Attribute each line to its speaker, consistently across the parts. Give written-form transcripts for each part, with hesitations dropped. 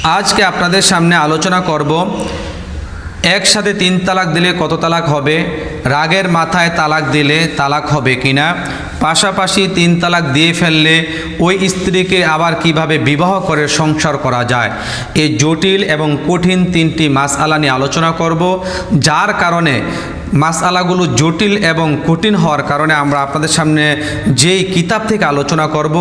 Speaker 1: আজকে আপনাদের সামনে আলোচনা করব একসাথে 3 তালাক দিলে কত তালাক হবে, রাগের মাথায় তালাক দিলে তালাক হবে কিনা, পাশাপাশি 3 তালাক দিয়ে ফেললে ওই স্ত্রীকে আবার কিভাবে বিবাহ করে সংসার করা যায়। এই জটিল এবং কঠিন 3টি মাসআলা নিয়ে আলোচনা করব, যার কারণে মাসআলাগুলো জটিল এবং কঠিন হওয়ার কারণে আমরা আপনাদের সামনে যেই কিতাব থেকে আলোচনা করব,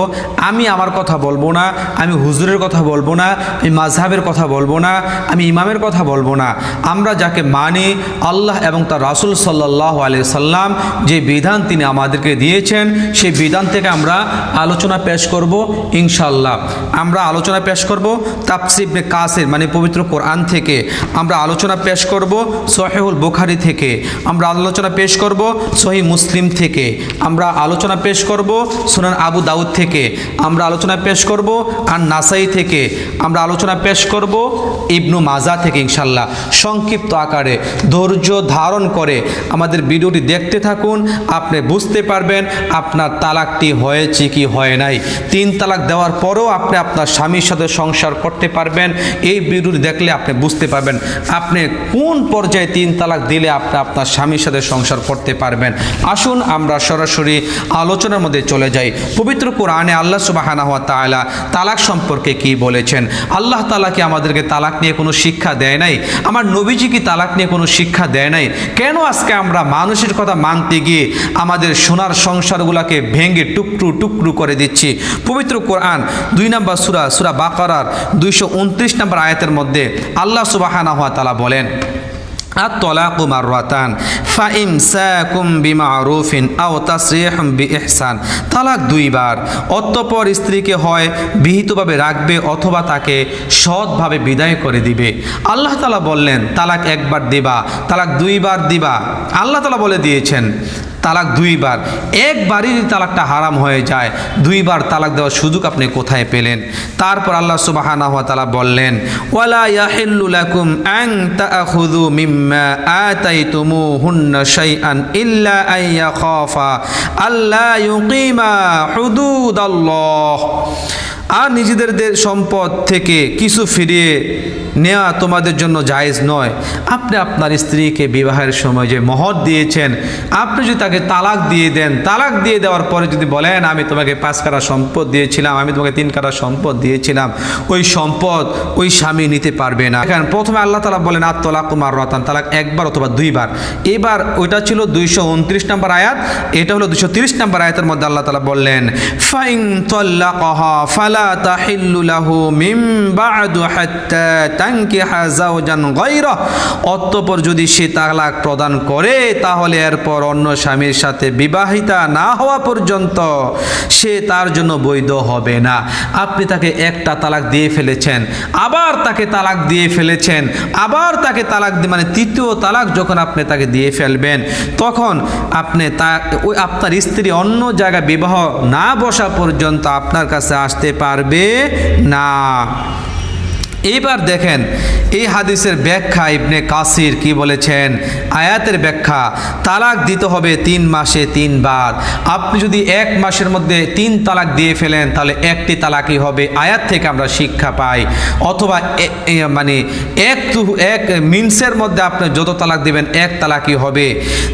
Speaker 1: আমি আমার কথা বলবো না, আমি হুজুরের কথা বলবো না, আমি মাযহাবের কথা বলবো না, আমি ইমামের কথা বলবো না। আমরা যাকে মানি আল্লাহ এবং তার রাসূল সাল্লাল্লাহু আলাইহি সাল্লাম যে বিধান তিনি আমাদেরকে দিয়েছেন, সেই বিধান থেকে আমরা আলোচনা পেশ করব ইনশাআল্লাহ। আমরা আলোচনা পেশ করব তাফসীর ইবনে কাসির মানে পবিত্র কোরআন থেকে, আমরা আলোচনা পেশ করব সহিহুল বুখারী থেকে, আমরা আলোচনা পেশ করব সহিহ মুসলিম থেকে, আমরা আলোচনা পেশ করব সুনান আবু দাউদ থেকে, আমরা আলোচনা পেশ করব আর নাসাই থেকে, আমরা আলোচনা পেশ করব ইবনু মাজা থেকে ইনশাআল্লাহ। সংক্ষিপ্ত আকারে ধৈর্য ধারণ করে আমাদের ভিডিওটি দেখতে থাকুন, আপনি বুঝতে পারবেন আপনার তালাকটি হয়েছে কি হয় নাই। 3 তালাক দেওয়ার পরেও আপনি আপনার স্বামীর সাথে সংসার করতে পারবেন। এই ভিডিওটি দেখলে আপনি বুঝতে পারবেন আপনি কোন পর্যায়ে 3 তালাক দিলে আপনি আপনার স্বামীর সাথে সংসার করতে পারবেন। আসুন আমরা সরাসরি আলোচনার মধ্যে চলে যাই। পবিত্র কোরআনে আল্লাহ সুবহানাহু ওয়া তাআলা তালাক সম্পর্কে কি বলেছেন। আল্লাহ তাআলা কি আমাদেরকে তালাক নিয়ে কোনো শিক্ষা দেয় নাই? আমার নবীজি কি তালাক নিয়ে কোনো শিক্ষা দেয় নাই? কেন আজকে আমরা মানুষের কথা মানতে গিয়ে আমাদের সোনার সংসারগুলোকে ভেঙে টুকরো টুকরো করে দিচ্ছি? পবিত্র কোরআন 2 নম্বর সূরা বাকারার 229 নম্বর আয়াতের মধ্যে আল্লাহ সুবহানাহু ওয়া তাআলা বলেন, আত-তালাকু মাররাতান ফাইমসাকুম বিমারুফিন আও তাসরিহুম বিইহসান। তালাক 2 বার, অতঃপর স্ত্রীকে হয় বিহিতভাবে রাখবে অথবা তাকে সৎভাবে বিদায় করে দিবে। আল্লাহ তাআলা বললেন তালাক 1 বার দিবা, তালাক 2 বার দিবা। আল্লাহ তাআলা বলে দিয়েছেন তালাক 2 বার। একবারই তালাকটা হারাম হয়ে যায়, 2 বার তালাক দেওয়ার সুযোগ আপনি কোথায় পেলেন? তারপর আল্লাহ সুবহানাহু ওয়া তাআলা বললেন, ওয়ালা ইয়াহিল্লু লাকুম আন তাআখুযু মিম্মা আতাইতুমুহুন্না শাইআন ইল্লা আন ইয়াখাফা আল্লা ইউকিমা হুদুদাল্লাহ। আর নিজেদের সম্পদ থেকে কিছু ফিরিয়ে নেওয়া তোমাদের জন্য জায়েজ নয়। আপনি আপনার স্ত্রীকে বিবাহের সময় যে মহর দিয়েছেন, আপনি যদি তাকে তালাক দিয়ে দেন, তালাক দিয়ে দেওয়ার পরে যদি বলেন আমি তোমাকে 5 কাঠা সম্পদ দিয়েছিলাম, আমি তোমাকে 3 কাঠা সম্পদ দিয়েছিলাম, ওই সম্পদ ওই স্বামী নিতে পারবে না। এখন প্রথমে আল্লাহ তাআলা বলেন আত-তালাকু মাররাতান, তালাক 1 বার অথবা 2 বার। এবার ওইটা ছিল 229 নম্বর আয়াত, এটা হলো 230 নম্বর আয়াতের মধ্যে আল্লাহ তাআলা বললেন ফাইন তাল্লাকাহা ফালা তাহিল্লু লাহু মিন বা'দু হাত্তা তানকিহা যাওজান গায়রা। অতঃপর যদি সে তালাক প্রদান করে তাহলে এরপর অন্য স্বামীর সাথে বিবাহিতা না হওয়া পর্যন্ত সে তার জন্য বৈধ হবে না। আপনি তাকে একটা তালাক দিয়ে ফেলেছেন, আবার তাকে তালাক দিয়ে ফেলেছেন, আবার তাকে তালাক মানে 3য় তালাক যখন আপনি তাকে দিয়ে ফেলবেন, তখন আপনি ওই আপনার স্ত্রী অন্য জায়গায় বিবাহ না বসা পর্যন্ত আপনার কাছে আসতে পারবে না। এইবার দেখেন এই হাদিসের ব্যাখ্যা ইবনে কাসির কি বলেছেন। আয়াতের ব্যাখ্যা, তালাক দিতে হবে 3 মাসে 3 বার। আপনি যদি 1 মাসের মধ্যে 3 তালাক দিয়ে ফেলেন তাহলে একটি তালাকই হবে, আয়াত থেকে আমরা শিক্ষা পাই। অথবা মানে এক মিনসের মধ্যে আপনি যত তালাক দিবেন 1 তালাকই হবে।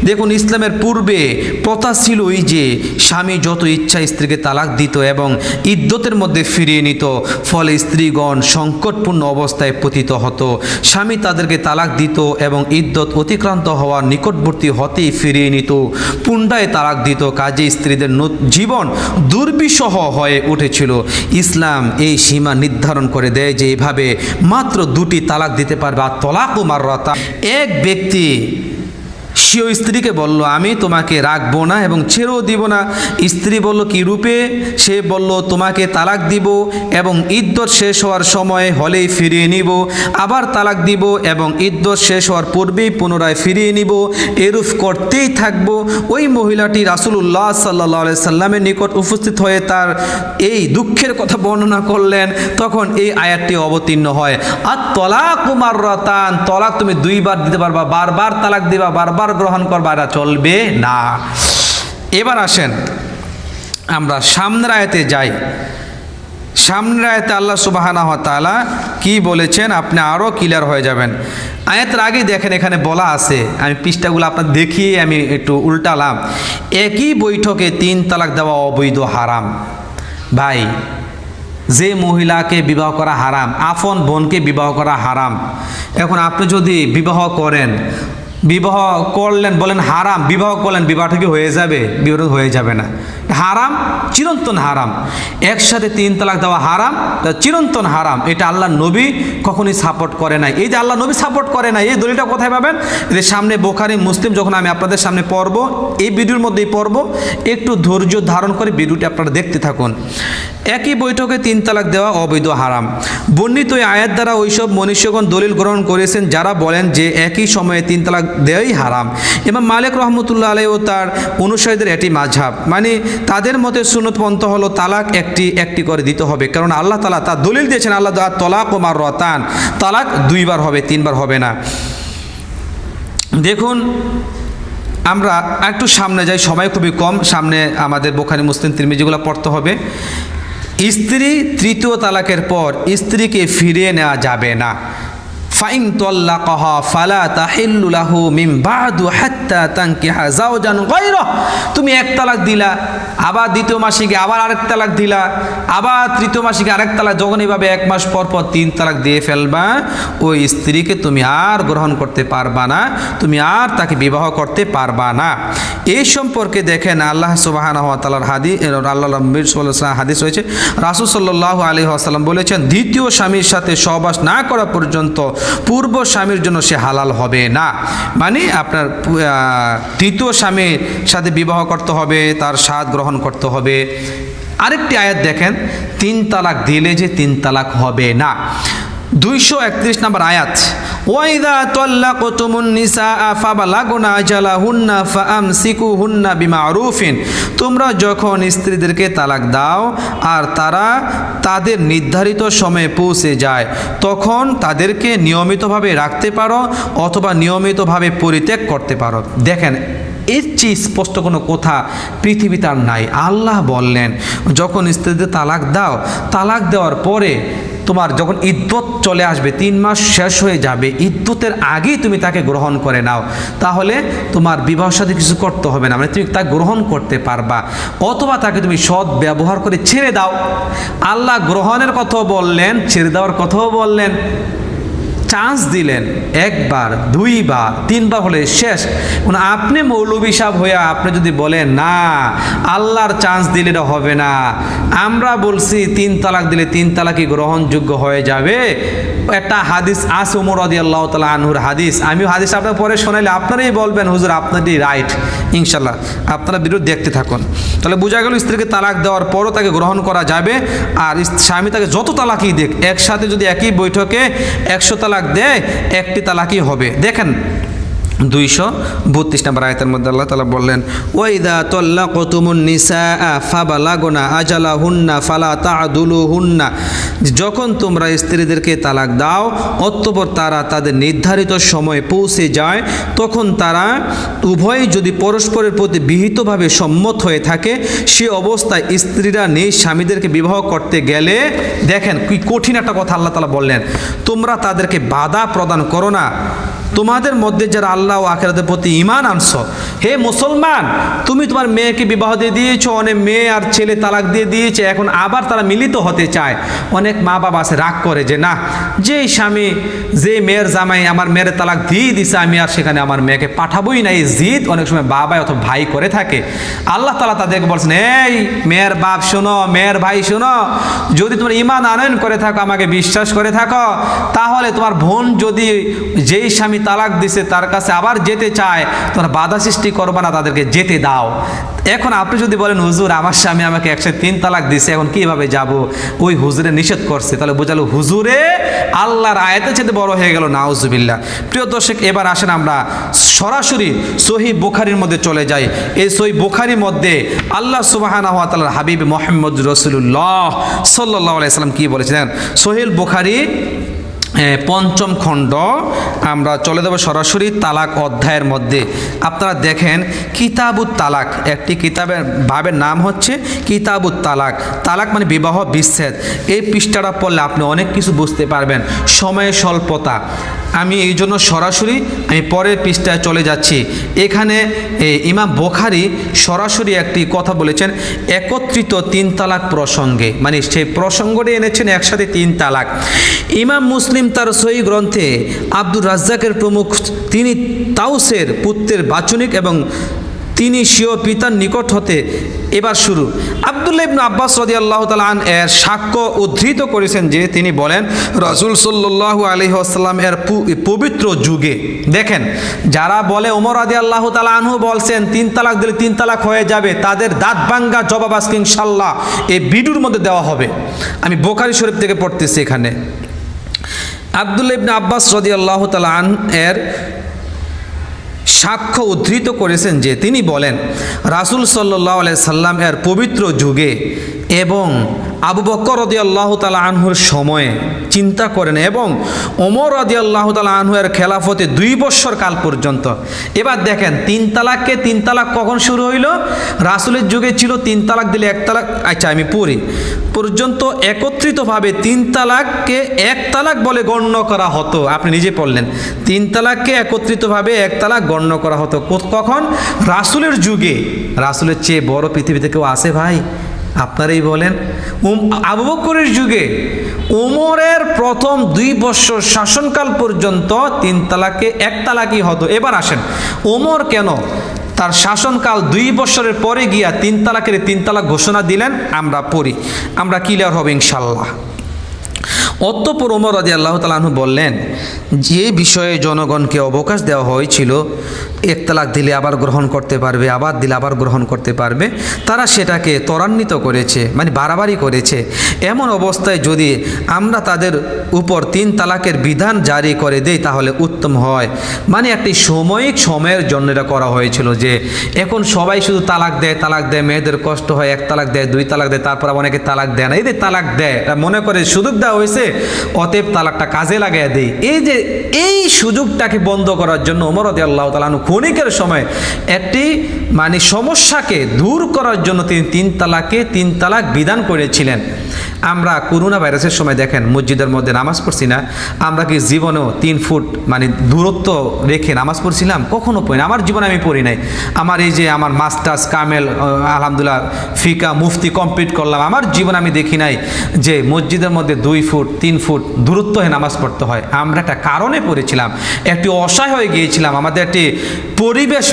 Speaker 1: দেখুন ইসলামের পূর্বে প্রথা ছিল ওই যে স্বামী যত ইচ্ছা স্ত্রীকে তালাক দিত এবং ইদ্যতের মধ্যে ফিরিয়ে নিত, ফলে স্ত্রীগণ সংকটপূর্ণ অবস্থায় পতিত হতো। স্বামী তাদেরকে তালাক দিত এবং ইদ্যত অতিক্রান্ত হওয়ার নিকটবর্তী হতেই ফিরিয়ে নিত, পুনরায় তালাক দিত। কাজে স্ত্রীদের জীবন দুর্বিষহ হয়ে উঠেছিল। ইসলাম এই সীমা নির্ধারণ করে দেয় যে এইভাবে মাত্র 2টি তালাক দিতে পারবে। আর তালাকু মাররাতান, এক ব্যক্তি সে ওই স্ত্রীকে বলল আমি তোমাকে রাখবো না এবং ছেড়েও দিব না। স্ত্রী বলল কি রূপে? সে বলল তোমাকে তালাক দিব এবং ইদ্যত শেষ হওয়ার সময় হলেই ফিরিয়ে নিব, আবার তালাক দিব এবং ইদ্যত শেষ হওয়ার পূর্বেই পুনরায় ফিরিয়ে নিব, এরূপ করতেই থাকবো। ওই মহিলাটি রাসূলুল্লাহ সাল্লাল্লাহু আলাইহি সাল্লামের নিকট উপস্থিত হয়ে তার এই দুঃখের কথা বর্ণনা করলেন। তখন এই আয়াতটি অবতীর্ণ হয়, আত-তালাকু মাররাতান, তালাক তুমি 2 বার দিতে পারবা, বারবার তালাক দিবা, বারবার গ্রহণ করবা, এটা চলবে না। এবার আসেন আমরা সামনের আয়াতে যাই। সামনের আয়াতে আল্লাহ সুবহানাহু ওয়া তাআলা কি বলেছেন আপনি আরও ক্লিয়ার হয়ে যাবেন। আয়াতের আগেই দেখেন এখানে বলা আছে, আমি পৃষ্ঠাগুলো আপনার দেখিয়ে আমি একটু উল্টালাম। একই বৈঠকে 3 তালাক দেওয়া অবৈধ, হারাম। ভাই, যে মহিলাকে বিবাহ করা হারাম, আপন বোনকে বিবাহ করা হারাম। এখন আপনি যদি বিবাহ করেন, বিবাহ করলেন, বলেন হারাম, বিবাহ করলেন, বিবাহটা কি হয়ে যাবে? বিবাহ হয়ে যাবে না, হারাম, চিরন্তন হারাম। একসাথে 3 তালাক দেওয়া হারাম, চিরন্তন হারাম। এটা আল্লাহ নবী কখনোই সাপোর্ট করে নাই। এই যে আল্লাহ নবী সাপোর্ট করে নাই, এই দলিলটা কোথায় পাবেন? যে সামনে বুখারী মুসলিম যখন আমি আপনাদের সামনে পড়ব, এই ভিডিওর মধ্যেই পড়ব, একটু ধৈর্য ধারণ করে ভিডিওটি আপনারা দেখতে থাকুন। একই বৈঠকে 3 তালাক দেওয়া অবৈধ, হারাম। বর্ণিত এই আয়াত দ্বারা ওইসব মনীষীগণ দলিল গ্রহণ করেছেন যারা বলেন যে একই সময়ে 3 তালাক দেওয়াই হারাম। ইমাম মালিক রহমতুল্লাহ আলাইহি ও তার অনুসারীদের এটি মাযহাব, মানে তাদের মতে সুন্নত পন্থা হলো তালাক একটি করে দিতে হবে, কারণ আল্লাহ তাআলা তার দলিল দিয়েছেন, আল্লাহ তালাক ও মাররাতান, তালাক 2 বার হবে, 3 বার হবে না। দেখুন, আমরা একটু সামনে যাই, সময় খুবই কম, সামনে আমাদের বুখারী মুসলিম তিরমিজিগুলো পড়তে হবে। স্ত্রী 3য় তালাকের পর স্ত্রীকে ফিরিয়ে নেওয়া যাবে না। ফাইন তাল্লাকাহা ফালা তাহিল্লু লাহু মিন বাদু হাত্তা তানকিহা যাওজান গায়রাহু। তুমি 1 তালাক দিলা, আবার 2য় মাসে গিয়ে আবার আরেক তালাক দিলা, আবার 3য় মাসে গিয়ে আরেক তালাক, যখন এইভাবে 1 মাস পর পর 3 তালাক দিয়ে ফেলবা, ওই স্ত্রীকে তুমি আর গ্রহণ করতে পারবা না, তুমি আর তাকে বিবাহ করতে পারবা না। এই সম্পর্কে দেখেন আল্লাহ সুবহানাহু ওয়া তাআলার হাদিস, আল্লাহ নবী সাল্লাল্লাহু আলাইহি ওয়াসাল্লাম হাদিস রয়েছে, রাসূল সাল্লাল্লাহু আলাইহি ওয়াসাল্লাম বলেছেন, 2য় স্বামীর সাথে সহবাস না করা পর্যন্ত পূর্ব স্বামীর জন্য সে হালাল হবে না। মানে আপনার 3য় স্বামীর সাথে বিবাহ করতে হবে, তার স্বাদ গ্রহণ করতে হবে। আরেকটি আয়াত দেখেন, 3 তালাক দিলে যে 3 তালাক হবে না। 231 নম্বর আয়াত, ওয়াইদা তাল্লাকতুমুন নিসা ফাবালাগনা আজালাহুন্না ফাআমসিকুহুন্না বিমারুফিন। তোমরা যখন স্ত্রীদেরকে তালাক দাও আর তারা তাদের নির্ধারিত সময়ে পৌঁছে যায়, তখন তাদেরকে নিয়মিতভাবে রাখতে পারো অথবা নিয়মিতভাবে পরিত্যাগ করতে পারো। দেখেন, এর চেয়ে স্পষ্ট কোনো কথা পৃথিবীতে আর নাই। আল্লাহ বললেন, যখন স্ত্রীদের তালাক দাও, তালাক দেওয়ার পরে তোমার যখন ইদ্যত চলে আসবে, 3 মাস শেষ হয়ে যাবে, ইদ্যতের আগেই তুমি তাকে গ্রহণ করে নাও, তাহলে তোমার বিবাহের সাথে কিছু করতে হবে না, মানে তুমি তাকে গ্রহণ করতে পারবা, অথবা তাকে তুমি সৎ ব্যবহার করে ছেড়ে দাও। আল্লাহ গ্রহণের কথাও বললেন, ছেড়ে দেওয়ার কথাও বললেন, চান্স দিলেন, 1 বার 2 বার 3 বার হলে শেষ। আপনি মৌলবী সাহেব হয়ে আপনি যদি বলেন না আল্লাহর চান্স দিলে এটা হবে না, আমরা বলছি 3 তালাক দিলে 3 তালাকই গ্রহণযোগ্য হয়ে যাবে। একটা হাদিস আছে ওমর রাদিয়াল্লাহু তাআলা আনহুর হাদিস, আমিও হাদিস আপনার পরে শোনাইলে আপনারাই বলবেন হুজুর আপনারই রাইট। ইনশাল্লাহ আপনারা ভিডিও দেখতে থাকুন, তাহলে বোঝা গেল স্ত্রীকে তালাক দেওয়ার পরও তাকে গ্রহণ করা যাবে। আর স্বামী তাকে যত তালাকই দেখ, একসাথে যদি একই বৈঠকে 100 তালাক দেয়, 1টি তালাকই হবে। দেখেন 232 নম্বর আয়াতের মধ্যে আল্লাহ তাআলা বললেন, ওয়াইদা তাল্লাকতুমুন নিসা ফাবালাগনা আজালাহুন্না ফালা তা'দুলুহুন্না। যখন তোমরা স্ত্রীদেরকে তালাক দাও অতঃপর তারা তাদের নির্ধারিত সময়ে পৌঁছে যায়, তখন তারা উভয়ই যদি পরস্পরের প্রতি বিহিতভাবে সম্মত হয়ে থাকে, সে অবস্থায় স্ত্রীরা নিজ স্বামীদেরকে বিবাহ করতে গেলে, দেখেন কি কঠিন একটা কথা আল্লাহ তাআলা বললেন, তোমরা তাদেরকে বাধা প্রদান করো না। তোমাদের মধ্যে যারা আল্লাহ ও আখিরাতের প্রতি ঈমান আনছো, হে মুসলমান, তুমি তোমার মেয়েকে বিবাহ দিয়ে দিয়েছো, অনেক মেয়ে আর ছেলে তালাক দিয়ে দিয়েছে, এখন আবার তারা মিলিত হতে চায়। অনেক মা বাবা আছে রাগ করে যে না, যে স্বামী যে মেয়ের জামাই আমার মেয়ের তালাক দিয়ে দিছে, আমি আর সেখানে আমার মেয়েকে পাঠাবোই না। এই জিদ অনেক সময় বাবা অথবা ভাই করে থাকে। আল্লাহ তাআলা তাদেরকে বলছেন, এই মেয়ের বাপ শোনো, মেয়ের ভাই শোনো, যদি তোমার ঈমান আনয়ন করে থাকো, আমাকে বিশ্বাস করে থাকো, তাহলে তোমার বোন যদি যেই স্বামী তালাক দিছে তার কাছে আবার যেতে চায়, তোমরা বাধা সৃষ্টি করবে না, তাদেরকে যেতে দাও। এখন আপনি যদি বলেন হুজুর আমার স্বামী আমাকে 103 তালাক দিছে, এখন কিভাবে যাব, ওই হুজুরে নিষেধ করছে, তাহলে বোঝালো হুজুরে আল্লাহর আয়াতের চেয়ে বড় হয়ে গেল, নাউজুবিল্লাহ। প্রিয় দর্শক, এবার আসেন আমরা সরাসরি সহিহ বুখারীর মধ্যে চলে যাই। এই সহিহ বুখারীর মধ্যে আল্লাহ সুবহানাহু ওয়া তাআলার হাবিব মুহাম্মদ রাসূলুল্লাহ সাল্লাল্লাহু আলাইহি সাল্লাম কি বলেছেন? সহিহ বুখারী পঞ্চম খণ্ড আমরা চলে যাব সরাসরি তালাক অধ্যায়ের মধ্যে। আপনারা দেখেন কিতাবুত তালাক, একটি কিতাবের ভাবের নাম হচ্ছে কিতাবুত তালাক। তালাক মানে বিবাহ বিচ্ছেদ। এই পৃষ্ঠাটা পড়লে আপনি অনেক কিছু বুঝতে পারবেন। সময়ের স্বল্পতা, আমি এই জন্য সরাসরি আমি পরের পৃষ্ঠায় চলে যাচ্ছি। এখানে ইমাম বুখারী সরাসরি একটি কথা বলেছেন একত্রিত তিন তালাক প্রসঙ্গে, মানে সেই প্রসঙ্গটি এনেছেন একসাথে তিন তালাক। ইমাম মুসলিম তার সহিহ গ্রন্থে আব্দুর রাজ্জাকের প্রমুখ তিনি তাউসের পুত্রের বাচনিক এবং তিনি স্বীয় পিতার নিকট হতে এবার শুরু। আব্দুল্লাহ ইবনে আব্বাস রাদিয়াল্লাহু তাআলা আন এর সাক্ষ্য উদ্ধৃত করেছেন যে তিনি বলেন রাসূল সাল্লাল্লাহু আলাইহি ওয়াসাল্লাম এর পবিত্র যুগে, দেখেন যারা বলে ওমর রাদিয়াল্লাহু তাআলা আনহু বলছেন তিন তালাক দিলে তিন তালাক হয়ে যাবে, তাদের দাঁত ভাঙ্গা জবাব আজকে ইনশাআল্লাহ এই ভিডিওর মধ্যে দেওয়া হবে। আমি বুখারী শরীফ থেকে পড়তেছি। এখানে আব্দুল্লাহ ইবনে আব্বাস রাদিয়াল্লাহু তাআলা আন এর সাক্ষ্য উদ্ধৃত করেছেন যে তিনি বলেন রাসূল সাল্লাল্লাহু আলাইহি সাল্লাম এর পবিত্র যুগে এবং আবু বকর রাদিয়াল্লাহু তাআলা আনহুর সময়ে চিন্তা করেন এবং ওমর রাদিয়াল্লাহু তাআলা আনহু এর খেলাফতে 2 বছর কাল পর্যন্ত। এবার দেখেন তিন তালাক কখন শুরু হইল? রাসূলের যুগে ছিল তিন তালাক দিলে এক তালাক, আচ্ছা আমি পড়ি, পর্যন্ত একত্রিতভাবে তিন তালাককে এক তালাক বলে গণ্য করা হতো। আপনি নিজে পড়লেন তিন তালাককে একত্রিতভাবে এক তালাক গণ্য করা হতো। কখন? রাসূলের যুগে। রাসূলের চেয়ে বড় পৃথিবীতে কেউ আছে ভাই? আপনারাই বলেন। আবু বকরের যুগে ওমরের প্রথম 2 বছর শাসনকাল পর্যন্ত তিন তালাকে এক তালাকই হতো। এবার আসেন ওমর কেন তার শাসনকাল 2 বছরের পরে গিয়া তিন তালাক ঘোষণা দিলেন? আমরা পড়ি, আমরা ক্লিয়ার হবে ইনশাআল্লাহ। অতঃপর ওমর রাদিয়াল্লাহু তাআলা আনহু বললেন যে বিষয়ে জনগণকে অবকাশ দেওয়া হয়েছিল এক তালাক দিলে আবার গ্রহণ করতে পারবে, আবার দিলে আবার গ্রহণ করতে পারবে, তারা সেটাকে ত্বরান্বিত করেছে, মানে বাড়াবাড়ি করেছে। এমন অবস্থায় যদি আমরা তাদের উপর তিন তালাকের বিধান জারি করে দেই তাহলে উত্তম হয়। মানে একটি সময়ের জন্য এটা করা হয়েছিল যে এখন সবাই শুধু তালাক দেয়, মেয়েদের কষ্ট হয়, এক তালাক দেয়, 2 তালাক দেয়, তারপর অনেকে তালাক দেয় না। এই যে তালাক দেয় মনে করে সুযোগ দেওয়া হয়েছে, অতএব তালাকটা কাজে লাগাইয়া দেই। এই সুযোগটাকে বন্ধ করার জন্য ওমর রাদিয়াল্লাহু তাআলা আনহু ক্ষণিকের সময় একটি মানে সমস্যাকে দূর করার জন্য তিনি তিন তালাক বিধান করেছিলেন। আমরা করোনা ভাইরাসের সময় দেখেন মসজিদের মধ্যে নামাজ পড়ছি না, আমরা কি জীবনেও 3 ফুট মানে দূরত্ব রেখে নামাজ পড়ছিলাম? কখনো পড়ি না, আমার জীবনে আমি পড়ি নাই। আমার এই যে আমার মাস্টার্স কামেল আলহামদুলিল্লাহ ফিকা মুফতি কমপ্লিট করলাম, আমার জীবনে আমি দেখি নাই যে মসজিদের মধ্যে 2 ফুট 3 ফুট দূরত্ব হয়ে নামাজ পড়তে হয়। আমরা একটা কারণে পড়েছিলাম, একটি অসহায় হয়ে গিয়েছিলাম, আমাদের একটি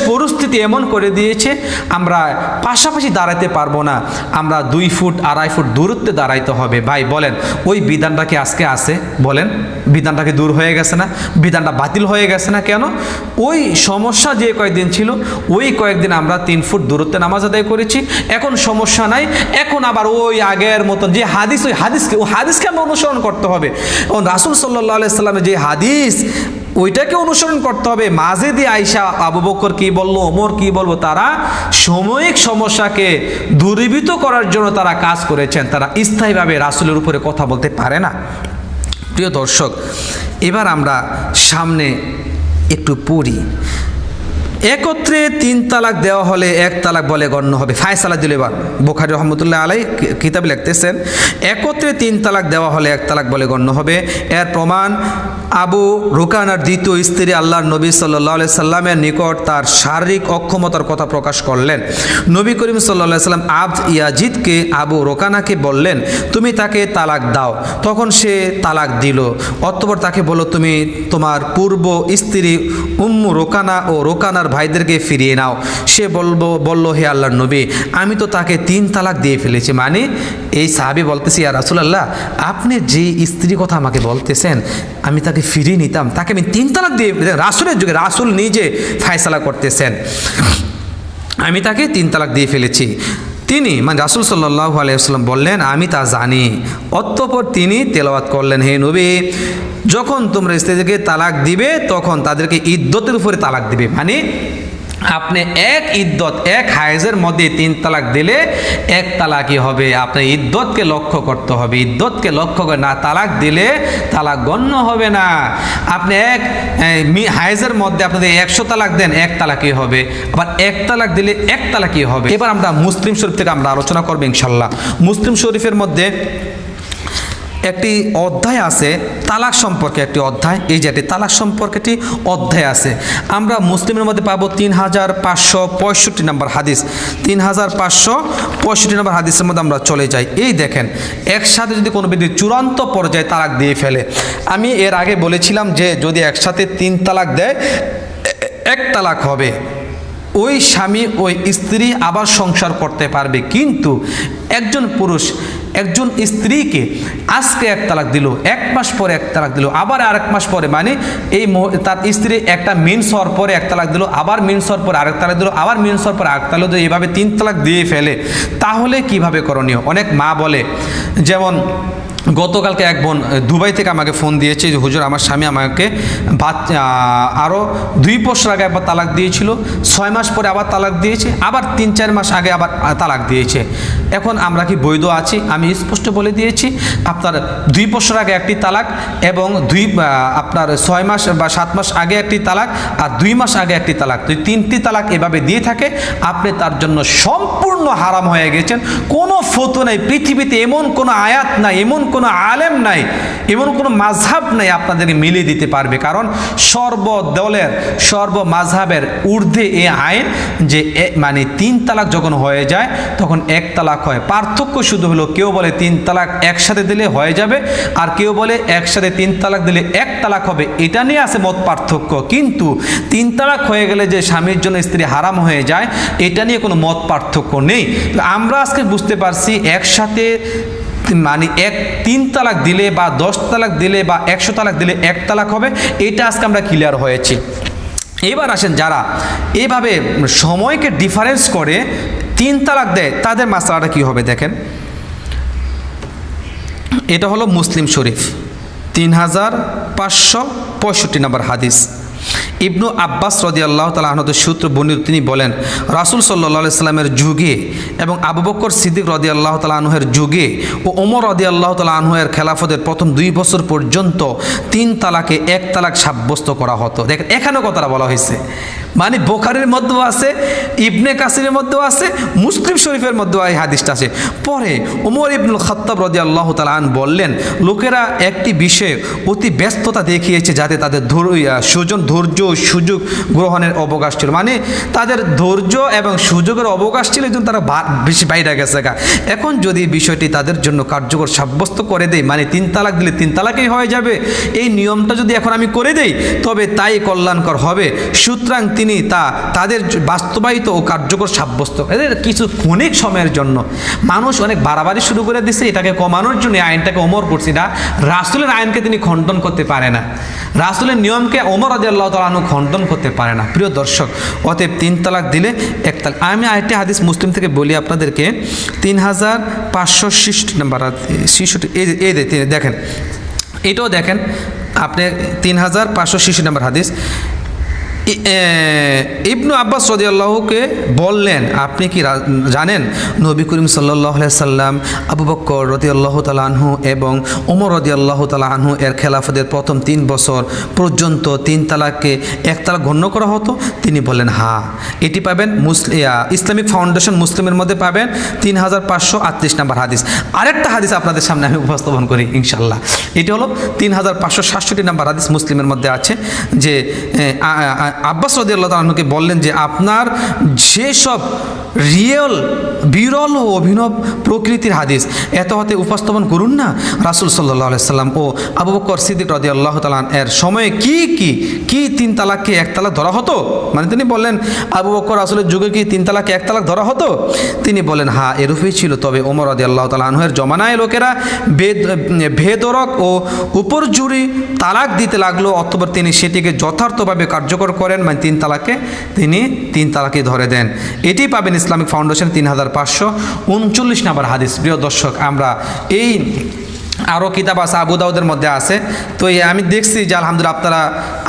Speaker 1: পরিস্থিতি এমন করে দিয়েছে আমরা পাশাপাশি দাঁড়াতে পারবো না, আমরা 2 ফুট 2.5 ফুট দূরত্বে দাঁড়াইতে হবে। ভাই বলেন ওই বিধানটা কি আজকে আছে? বলেন বিধানটাকে দূর হয়ে গেছে না? বিধানটা বাতিল হয়ে গেছে না? কেন? ওই সমস্যা যে কয়েকদিন ছিল ওই কয়েকদিন আমরা 3 ফুট দূরত্বে নামাজ আদায় করেছি, এখন সমস্যা নাই। এখন আবার ওই আগের মতন যে হাদিস, ওই হাদিসকে আমরা অনুসরণ করতে হবে। রাসূল সাল্লাল্লাহু আলাইহি সাল্লামের যে হাদিস ওইটাকে অনুসরণ করতে হবে। মাঝে দিয়ে আয়েশা আবু বকর কি বললো, ওমর কি বলবো, তারা সাময়িক সমস্যাকে দূরীভূত করার জন্য তারা কাজ করেছেন, তারা স্থায়ীভাবে রাসূলের উপরে কথা বলতে পারে না। প্রিয় দর্শক, এবার আমরা সামনে একটু পড়ি। একত্রে 3 তালাক দেওয়া হলে 1 তালাক বলে গণ্য হবে। ফায়সালা দিল। এবার বুখারী রাহমাতুল্লাহ আলাইহি কিতাবে লিখতেছেন একত্রে 3 তালাক দেওয়া হলে 1 তালাক বলে গণ্য হবে। এর প্রমাণ আবু রুকানার দ্বিতীয় স্ত্রী আল্লাহর নবী সাল্লাল্লাহু আলাইহি সাল্লামের নিকট তার শারীরিক অক্ষমতার কথা প্রকাশ করলেন। নবী করিম সাল্লাল্লাহু আলাইহি সাল্লাম আবদ ইয়াজিদকে আবু রোকানাকে বললেন তুমি তাকে তালাক দাও। তখন সে তালাক দিল। অতঃপর তাকে বলল তুমি তোমার পূর্ব স্ত্রী উম্মু রোকানা ও রোকানার ভাইদেরকে ফিরিয়ে নাও। সে বলল হে আল্লাহর নবী আমি তো তাকে 3 তালাক দিয়ে ফেলেছি। মানে এই সাহাবী বলতেছি ইয়া রাসূলুল্লাহ আপনি যে স্ত্রী কথা আমাকে বলতেছেন আমি তাকে ফিরিয়ে নিতাম, তাকে আমি 3 তালাক দিয়ে, রাসূলের যুগে রাসূল নিজে ফয়সালা করতেছেন, আমি তাকে 3 তালাক দিয়ে ফেলেছি। তিনি মানে রাসূল সাল্লাল্লাহু আলাইহি ওয়াসাল্লাম বললেন আমি তা জানি। অতঃপর তিনি তেলাওয়াত করলেন হে নবী যখন তোমরা স্ত্রীদেরকে তালাক দিবে তখন তাদেরকে ইদ্দতের উপরে তালাক দিবে। মানে আপনি এক ইদ্যত এক হায়েজের মধ্যে 3 তালাক দিলে 1 তালাকই হবে। আপনার ইদ্যতকে লক্ষ্য করতে হবে, ইদ্যতকে লক্ষ্য করে না তালাক দিলে তালাক গণ্য হবে না। আপনি এক হায়েজের মধ্যে আপনি 100 তালাক দেন 1 তালাকই হবে, আবার 1 তালাক দিলে 1 তালাকই হবে। এবার আমরা মুসলিম শরীফ থেকে আমরা আলোচনা করব ইনশাল্লাহ। মুসলিম শরীফের মধ্যে একটি অধ্যায় আছে তালাক সম্পর্কে, একটি অধ্যায়, এই যে একটি তালাক সম্পর্কে একটি অধ্যায় আছে। আমরা মুসলিমের মধ্যে পাবো 3565 নম্বর হাদিস, 3565 নম্বর হাদিসের মধ্যে আমরা চলে যাই। এই দেখেন, একসাথে যদি কোনো ব্যক্তি চূড়ান্ত পর্যায়ে তালাক দিয়ে ফেলে, আমি এর আগে বলেছিলাম যে যদি একসাথে 3 তালাক দেয় 1 তালাক হবে, ওই স্বামী ওই স্ত্রী আবার সংসার করতে পারবে। কিন্তু একজন পুরুষ একজন স্ত্রীকে আজকে 1 তালাক দিল, 1 মাস পরে 1 তালাক দিল, আবার আরেক মাস পরে, মানে এই তার স্ত্রী একটা মেন্স হওয়ার পরে 1 তালাক দিল, আবার মেন্স হওয়ার পরে আরেক তালাক দিল, আবার মেন্স হওয়ার পরে আরেক তালাক দিল, এইভাবে 3 তালাক দিয়ে ফেলে, তাহলে কিভাবে করণীয়? অনেক মা বলে, যেমন গতকালকে এক বোন দুবাই থেকে আমাকে ফোন দিয়েছে যে হুজুর আমার স্বামী আমাকে আরও 2 বছর আগে একবার তালাক দিয়েছিল, 6 মাস পরে আবার তালাক দিয়েছে, আবার 3-4 মাস আগে আবার তালাক দিয়েছে। এখন আমরা কি বৈধ আছি? আমি স্পষ্ট বলে দিয়েছি, আপনার 2 বছর আগে একটি তালাক এবং আপনার 6 মাস বা 7 মাস আগে একটি তালাক আর 2 মাস আগে একটি তালাক, তো 3টি তালাক এভাবে দিয়ে থাকে, আপনি তার জন্য সম্পূর্ণ হারাম হয়ে গেছেন। কোনো ফতোয়া নাই পৃথিবীতে, এমন কোনো আয়াত নাই, এমন কোনো আলেম নাই, এমন কোনো মাযহাব নাই আপনাদেরকে মিলিয়ে দিতে পারবে। কারণ সর্বদলের সর্ব মাযহাবের ঊর্ধ্বে এই আইন যে মানে 3 তালাক যখন হয়ে যায় তখন 1 তালাক হয়। পার্থক্য শুধু হলো কেউ বলে 3 তালাক একসাথে দিলে হয়ে যাবে, আর কেউ বলে একসাথে 3 তালাক দিলে 1 তালাক হবে, এটা নিয়ে আছে মত পার্থক্য। কিন্তু 3 তালাক হয়ে গেলে যে স্বামীর জন্য স্ত্রী হারাম হয়ে যায়, এটা নিয়ে কোনো মত পার্থক্য নেই। আমরা আজকে বুঝতে পারছি একসাথে মানে 3 তালাক দিলে বা 10 তালাক দিলে বা 100 তালাক দিলে 1 তালাক হবে, এটা আজকে আমরা ক্লিয়ার হয়েছি। এবার আসেন যারা এভাবে সময়কে ডিফারেন্স করে 3 তালাক দেয় তাদের মাসলাটা কি হবে দেখেন। এটা হলো মুসলিম শরীফ 3565 নম্বর হাদিস। ইবনু আব্বাস রাদিয়াল্লাহু তাআলা আনহুর সূত্র বর্ণিত, তিনি বলেন রাসূল সাল্লাল্লাহু আলাইহি সাল্লামের যুগে এবং আবু বকর সিদ্দিক রাদিয়াল্লাহু তাআলা আনহুর যুগে ও ওমর রাদিয়াল্লাহু তাআলা আনহুর খেলাফতের প্রথম 2 বছর পর্যন্ত 3 তালাকে 1 তালাক সাব্যস্ত করা হতো। দেখেন এখানেও কথাটা বলা হয়েছে, মানে বুখারীর মধ্যেও আছে, ইবনে কাসিরের মধ্যেও আছে, মুসলিম শরীফের মধ্যেও এই হাদিসটা আছে। পরে ওমর ইবনুল খাত্তাব রাদিয়াল্লাহু তাআলা আন বললেন, লোকেরা একটি বিষয়ে অতি ব্যস্ততা দেখিয়েছে যাতে তাদের ধৈর্য সুযোগ গ্রহণের অবকাশ ছিল, মানে তাদের ধৈর্য এবং সুযোগের অবকাশ ছিল, এই জন্য তারা বেশি বাইরে গেছে। এখন যদি বিষয়টি তাদের জন্য কার্যকর সাব্যস্ত করে দেয়, মানে 3 তালাক দিলে 3 তালাকই হয়ে যাবে, এই নিয়মটা যদি এখন আমি করে দেই তবে তাই কল্যাণকর হবে। সুতরাং তিনি তাদের বাস্তবায়িত ও কার্যকর সাব্যস্ত, এদের কিছু ক্ষণিক সময়ের জন্য মানুষ অনেক বাড়াবাড়ি শুরু করে দিচ্ছে, এটাকে কমানোর জন্য আইনটাকে ওমর করছি না। রাসূলের আইনকে তিনি খণ্ডন করতে পারে না, রাসূলের নিয়মকে ওমর রাদিয়াল্লাহু তাআলা আনহু খণ্ডন করতে পারে না। প্রিয় দর্শক, অতএব 3 তালাক দিলে 1 তালাক। আমি আরেকটি হাদিস মুসলিম থেকে বলি আপনাদেরকে, 3566 নম্বর 66, এই দেখেন, এটাও দেখেন আপনি 3566 নম্বর হাদিস। ইবনু আব্বাস রাদিয়াল্লাহুকে বললেন, আপনি কি জানেন নবী করিম সাল্লাল্লাহু আলাইহি সাল্লাম, আবু বকর রাদিয়াল্লাহু তাআলা আনহু এবং ওমর রাদিয়াল্লাহু তাআলা আনহু এর খেলাফতের প্রথম 3 বছর পর্যন্ত 3 তালাককে 1 তালাক গণ্য করা হতো? তিনি বললেন হ্যাঁ। এটি পাবেন ইসলামিক ফাউন্ডেশন মুসলিমের মধ্যে পাবেন 3538 নম্বর হাদিস। আরেকটা হাদিস আপনাদের সামনে আমি উপস্থাপন করি ইনশাআল্লাহ। এটি হলো 3567 নম্বর হাদিস, মুসলিমের মধ্যে আছে যে আব্বাস রাদিয়াল্লাহু তাআলা আনহুকে বললেন যে আপনার যেসব বিরল ও অভিনব প্রকৃতির হাদিস এত হাতে উপস্থাপন করুন না। রাসূল সাল্লাল্লাহু আলাইহি সাল্লাম ও আবু বকর সিদ্দিক রাদিয়াল্লাহু তাআলা এর সময়ে কি 3 তালাককে 1 তালাক ধরা হতো? মানে তিনি বললেন আবু বকর রাসূলের যুগে কি 3 তালাককে 1 তালাক ধরা হতো? তিনি বলেন হ্যাঁ, এরূপই ছিল। তবে ওমর রাদিয়াল্লাহু তাআলা আনহুর জমানায় লোকেরা বেধড়ক ও উপরজুরি তালাক দিতে লাগলো, অথবা তিনি সেটিকে যথার্থভাবে কার্যকর করেন, মানে 3 তালাকে তিনি 3 তালাকে ধরে দেন। এটি পাবেন ইসলামিক ফাউন্ডেশন 3539 নম্বর হাদিস। প্রিয় দর্শক, আমরা এই আরও কিতাব আছে, আবু দাউদের মধ্যে আছে। তো আমি দেখছি যে আলহামদুলিল্লাহ আপনারা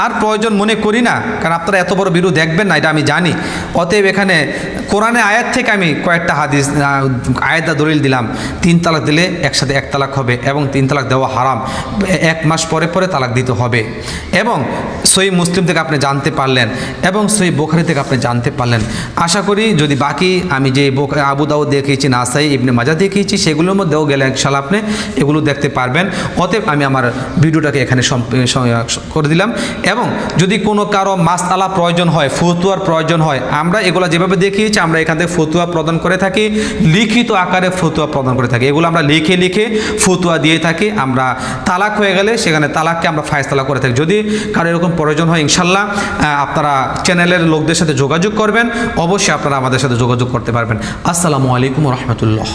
Speaker 1: আর প্রয়োজন মনে করি না, কারণ আপনারা এত বড় ভিডিও দেখবেন না এটা আমি জানি। অতএব এখানে কোরআনে আয়াত থেকে আমি কয়েকটা হাদিস আয়াত দলিল দিলাম। 3 তালাক দিলে একসাথে 1 তালাক হবে এবং 3 তালাক দেওয়া হারাম, 1 মাস পরে পরে তালাক দিতে হবে। এবং সহিহ মুসলিম থেকে আপনি জানতে পারলেন এবং সহিহ বুখারী থেকে আপনি জানতে পারলেন। আশা করি যদি বাকি আমি যে আবু দাউদ দেখিয়েছি, নাসাই, ইবনে মাজাহ দেখিয়েছি, সেগুলোর মধ্যেও গেলে ইনশাআল্লাহ আপনি এগুলো দেখতে পারবেন। অতএব আমি আমার ভিডিওটাকে এখানে করে দিলাম। এবং যদি কোনো কারো মাসআলা প্রয়োজন হয়, ফতুয়ার প্রয়োজন হয়, আমরা এগুলো যেভাবে দেখিয়েছি আমরা এখান থেকে ফতুয়া প্রদান করে থাকি, লিখিত আকারে ফতুয়া প্রদান করে থাকি। এগুলো আমরা লিখে লিখে ফতুয়া দিয়ে থাকি। আমরা তালাক হয়ে গেলে সেখানে তালাককে আমরা ফায়সালা করে থাকি। যদি কারো এরকম প্রয়োজন হয় ইনশাল্লাহ আপনারা চ্যানেলের লোকদের সাথে যোগাযোগ করবেন, অবশ্যই আপনারা আমাদের সাথে যোগাযোগ করতে পারবেন। আসসালামু আলাইকুম ওয়া রাহমাতুল্লাহ।